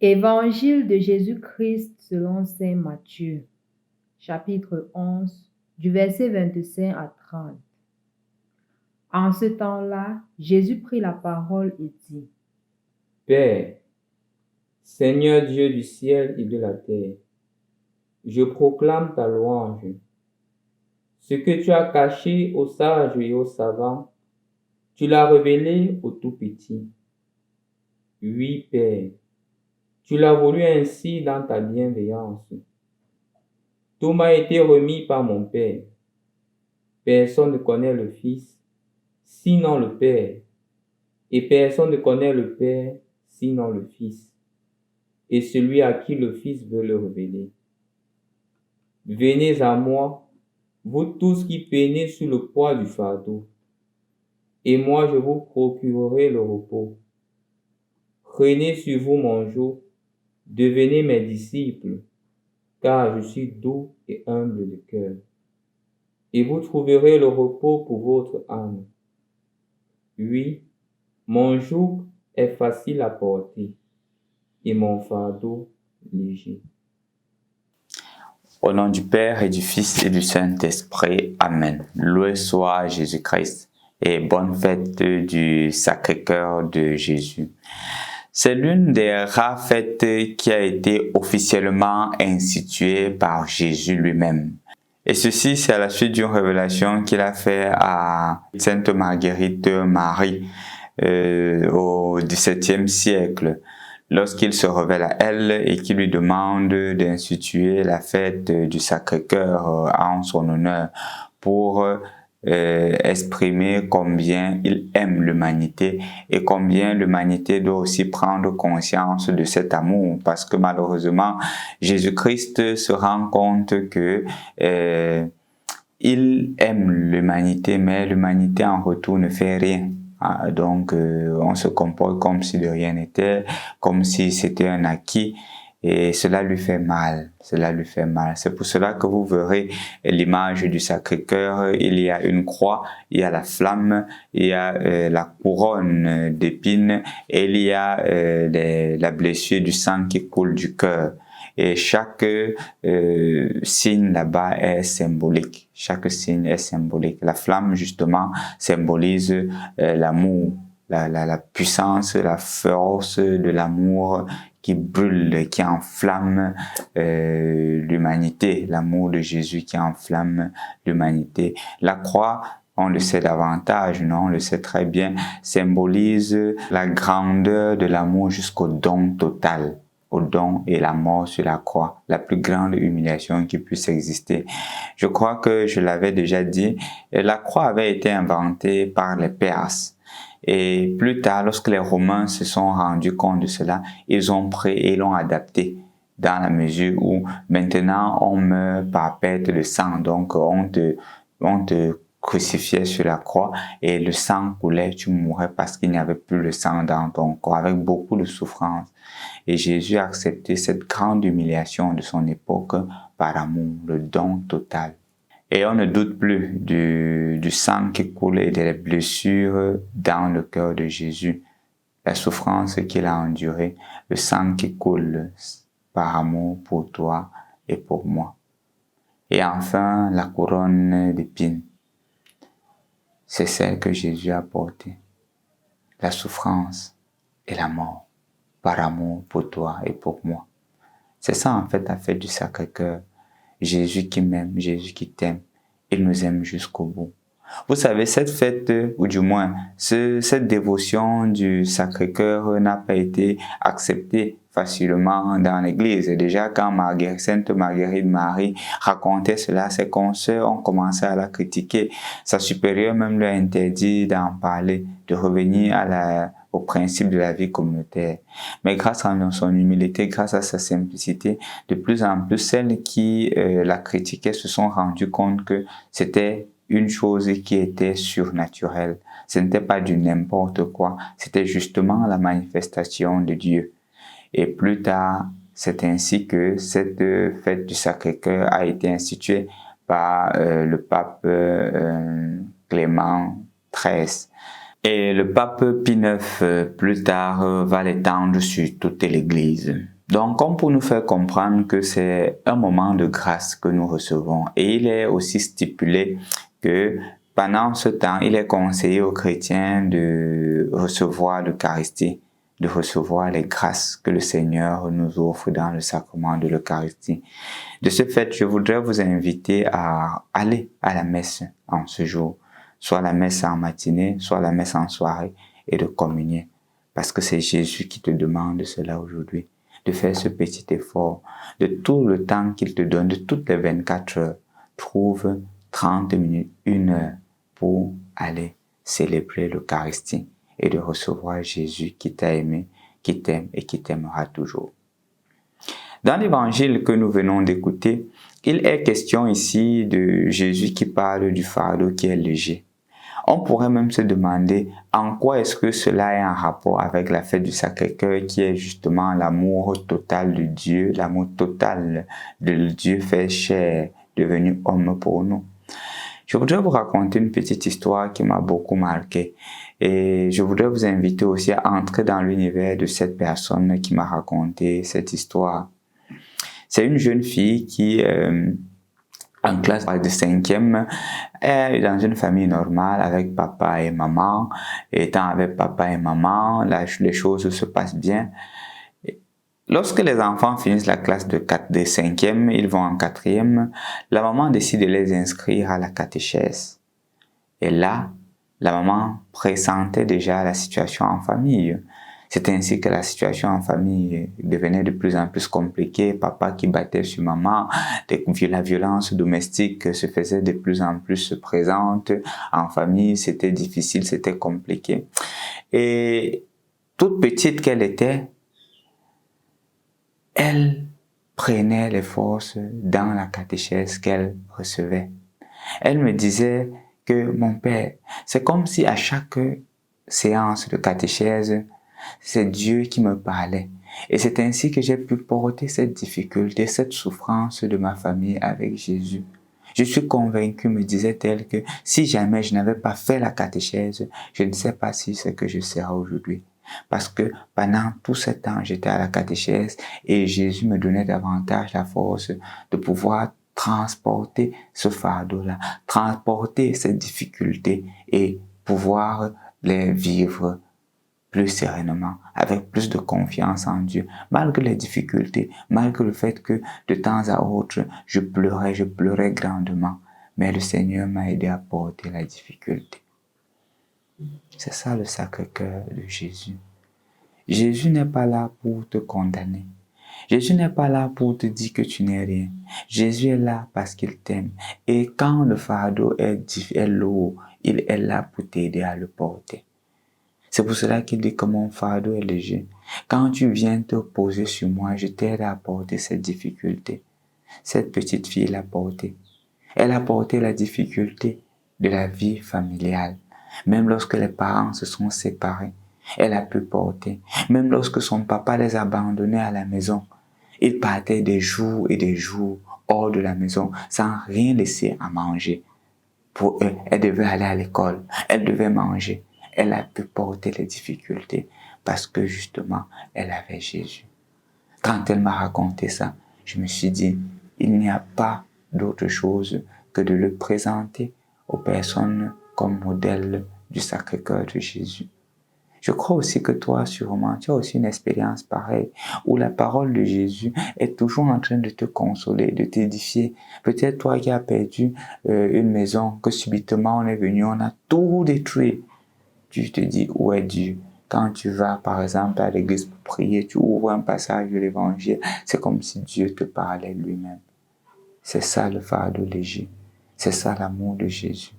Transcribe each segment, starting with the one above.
Évangile de Jésus-Christ selon saint Matthieu, chapitre 11, du verset 25 à 30. En ce temps-là, Jésus prit la parole et dit: Père, Seigneur Dieu du ciel et de la terre, je proclame ta louange. Ce que tu as caché aux sages et aux savants, tu l'as révélé aux tout-petits. Oui, Père, tu l'as voulu ainsi dans ta bienveillance. Tout m'a été remis par mon Père. Personne ne connaît le Fils, sinon le Père, et personne ne connaît le Père, sinon le Fils, et celui à qui le Fils veut le révéler. Venez à moi, vous tous qui peinez sous le poids du fardeau, et moi je vous procurerai le repos. Prenez sur vous mon joug, devenez mes disciples, car je suis doux et humble de cœur, et vous trouverez le repos pour votre âme. Oui, mon joug est facile à porter, et mon fardeau léger. Au nom du Père et du Fils et du Saint-Esprit. Amen. Loué soit Jésus-Christ et bonne fête du Sacré-Cœur de Jésus. C'est l'une des rares fêtes qui a été officiellement instituée par Jésus lui-même. Et ceci, c'est à la suite d'une révélation qu'il a fait à Sainte Marguerite Marie au XVIIe siècle, lorsqu'il se révèle à elle et qu'il lui demande d'instituer la fête du Sacré-Cœur en son honneur pour exprimer combien il aime l'humanité et combien l'humanité doit aussi prendre conscience de cet amour, parce que malheureusement Jésus-Christ se rend compte que il aime l'humanité, mais l'humanité en retour ne fait rien. Donc on se comporte comme si de rien n'était, comme si c'était un acquis, et cela lui fait mal, cela lui fait mal. C'est pour cela que vous verrez l'image du Sacré-Cœur, il y a une croix, il y a la flamme, il y a la couronne d'épines, et il y a la blessure du sang qui coule du cœur. Et chaque signe là-bas est symbolique. Chaque signe est symbolique. La flamme, justement, symbolise l'amour, la puissance, la force de l'amour qui brûle, qui enflamme l'humanité. L'amour de Jésus qui enflamme l'humanité. La croix, on le sait davantage, non? On le sait très bien, symbolise la grandeur de l'amour jusqu'au don total, au don et la mort sur la croix, la plus grande humiliation qui puisse exister. Je crois que je l'avais déjà dit, la croix avait été inventée par les Perses. Et plus tard, lorsque les Romains se sont rendus compte de cela, ils ont pris et l'ont adapté, dans la mesure où maintenant on meurt par perte de sang. Donc on te crucifiait sur la croix et le sang coulait, tu mourais parce qu'il n'y avait plus de sang dans ton corps, avec beaucoup de souffrance. Et Jésus a accepté cette grande humiliation de son époque par amour, le don total. Et on ne doute plus du sang qui coule et des blessures dans le cœur de Jésus, la souffrance qu'il a endurée, le sang qui coule par amour pour toi et pour moi. Et enfin, la couronne d'épines, c'est celle que Jésus a portée, la souffrance et la mort, par amour pour toi et pour moi. C'est ça en fait la fête du Sacré-Cœur. Jésus qui m'aime, Jésus qui t'aime, il nous aime jusqu'au bout. Vous savez, cette fête, ou du moins, cette dévotion du Sacré-Cœur n'a pas été acceptée facilement dans l'Église. Déjà, quand Sainte Marguerite Marie racontait cela, ses consoeurs ont commencé à la critiquer. Sa supérieure même lui a interdit d'en parler, de revenir au principe de la vie communautaire. Mais grâce à son humilité, grâce à sa simplicité, de plus en plus, celles qui la critiquaient se sont rendues compte que c'était une chose qui était surnaturelle. Ce n'était pas du n'importe quoi, c'était justement la manifestation de Dieu. Et plus tard, c'est ainsi que cette fête du Sacré-Cœur a été instituée par le pape Clément XIII. Et le pape Pie IX, plus tard, va l'étendre sur toute l'Église. Donc, comme pour nous faire comprendre que c'est un moment de grâce que nous recevons. Et il est aussi stipulé que pendant ce temps, il est conseillé aux chrétiens de recevoir l'Eucharistie, de recevoir les grâces que le Seigneur nous offre dans le sacrement de l'Eucharistie. De ce fait, je voudrais vous inviter à aller à la messe en ce jour, soit la messe en matinée, soit la messe en soirée, et de communier. Parce que c'est Jésus qui te demande cela aujourd'hui, de faire ce petit effort, de tout le temps qu'il te donne, de toutes les 24 heures. Trouve 30 minutes, 1 heure pour aller célébrer l'Eucharistie et de recevoir Jésus qui t'a aimé, qui t'aime et qui t'aimera toujours. Dans l'évangile que nous venons d'écouter, il est question ici de Jésus qui parle du fardeau qui est léger. On pourrait même se demander en quoi est-ce que cela est en rapport avec la fête du Sacré-Cœur qui est justement l'amour total de Dieu, l'amour total de Dieu fait chair, devenu homme pour nous. Je voudrais vous raconter une petite histoire qui m'a beaucoup marqué et je voudrais vous inviter aussi à entrer dans l'univers de cette personne qui m'a raconté cette histoire. C'est une jeune fille qui, en classe de 5e, est dans une famille normale avec papa et maman. Étant avec papa et maman, les choses se passent bien. Lorsque les enfants finissent la classe de 5e, ils vont en 4e, la maman décide de les inscrire à la catéchèse. Et là, la maman pressentait déjà la situation en famille. C'est ainsi que la situation en famille devenait de plus en plus compliquée. Papa qui battait sur maman, la violence domestique se faisait de plus en plus présente. En famille, c'était difficile, c'était compliqué. Et toute petite qu'elle était, elle prenait les forces dans la catéchèse qu'elle recevait. Elle me disait que mon père, c'est comme si à chaque séance de catéchèse, c'est Dieu qui me parlait. Et c'est ainsi que j'ai pu porter cette difficulté, cette souffrance de ma famille avec Jésus. Je suis convaincu, me disait-elle, que si jamais je n'avais pas fait la catéchèse, je ne sais pas si c'est que je serais aujourd'hui. Parce que pendant tout ce temps, j'étais à la catéchèse et Jésus me donnait davantage la force de pouvoir transporter ce fardeau-là, transporter ces difficultés et pouvoir les vivre plus sereinement, avec plus de confiance en Dieu, malgré les difficultés, malgré le fait que de temps à autre, je pleurais grandement. Mais le Seigneur m'a aidé à porter la difficulté. C'est ça le Sacré-Cœur de Jésus. Jésus n'est pas là pour te condamner. Jésus n'est pas là pour te dire que tu n'es rien. Jésus est là parce qu'il t'aime. Et quand le fardeau est lourd, il est là pour t'aider à le porter. C'est pour cela qu'il dit que mon fardeau est léger. Quand tu viens te poser sur moi, je t'aide à porter cette difficulté. Cette petite fille l'a portée. Elle a porté la difficulté de la vie familiale. Même lorsque les parents se sont séparés, elle a pu porter. Même lorsque son papa les abandonnait à la maison, il partait des jours et des jours hors de la maison sans rien laisser à manger. Pour eux, elle devait aller à l'école, elle devait manger. Elle a pu porter les difficultés parce que justement, elle avait Jésus. Quand elle m'a raconté ça, je me suis dit, il n'y a pas d'autre chose que de le présenter aux personnes comme modèle du Sacré-Cœur de Jésus. Je crois aussi que toi, sûrement, tu as aussi une expérience pareille où la parole de Jésus est toujours en train de te consoler, de t'édifier. Peut-être toi qui as perdu une maison, que subitement on est venu, on a tout détruit. Tu te dis, où est Dieu? Quand tu vas, par exemple, à l'église pour prier, tu ouvres un passage de l'évangile, c'est comme si Dieu te parlait lui-même. C'est ça le fardeau léger. C'est ça l'amour de Jésus.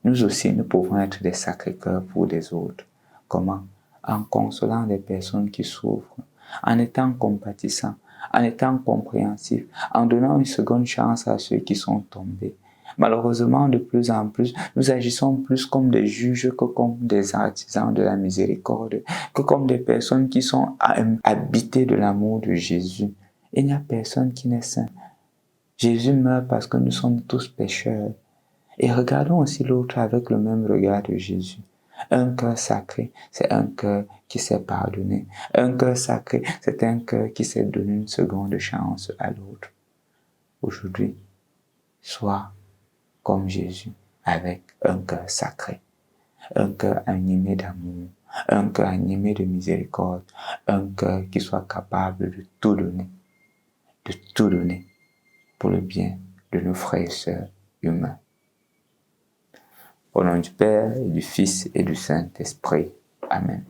Nous aussi, nous pouvons être des sacrés-cœurs pour les autres. Comment? En consolant les personnes qui souffrent, en étant compatissants, en étant compréhensifs, en donnant une seconde chance à ceux qui sont tombés. Malheureusement, de plus en plus, nous agissons plus comme des juges que comme des artisans de la miséricorde, que comme des personnes qui sont habitées de l'amour de Jésus. Il n'y a personne qui n'est saint. Jésus meurt parce que nous sommes tous pécheurs. Et regardons aussi l'autre avec le même regard de Jésus. Un cœur sacré, c'est un cœur qui sait pardonner. Un cœur sacré, c'est un cœur qui sait donner une seconde chance à l'autre. Aujourd'hui, sois comme Jésus, avec un cœur sacré, un cœur animé d'amour, un cœur animé de miséricorde, un cœur qui soit capable de tout donner pour le bien de nos frères et sœurs humains. Au nom du Père, et du Fils et du Saint-Esprit. Amen.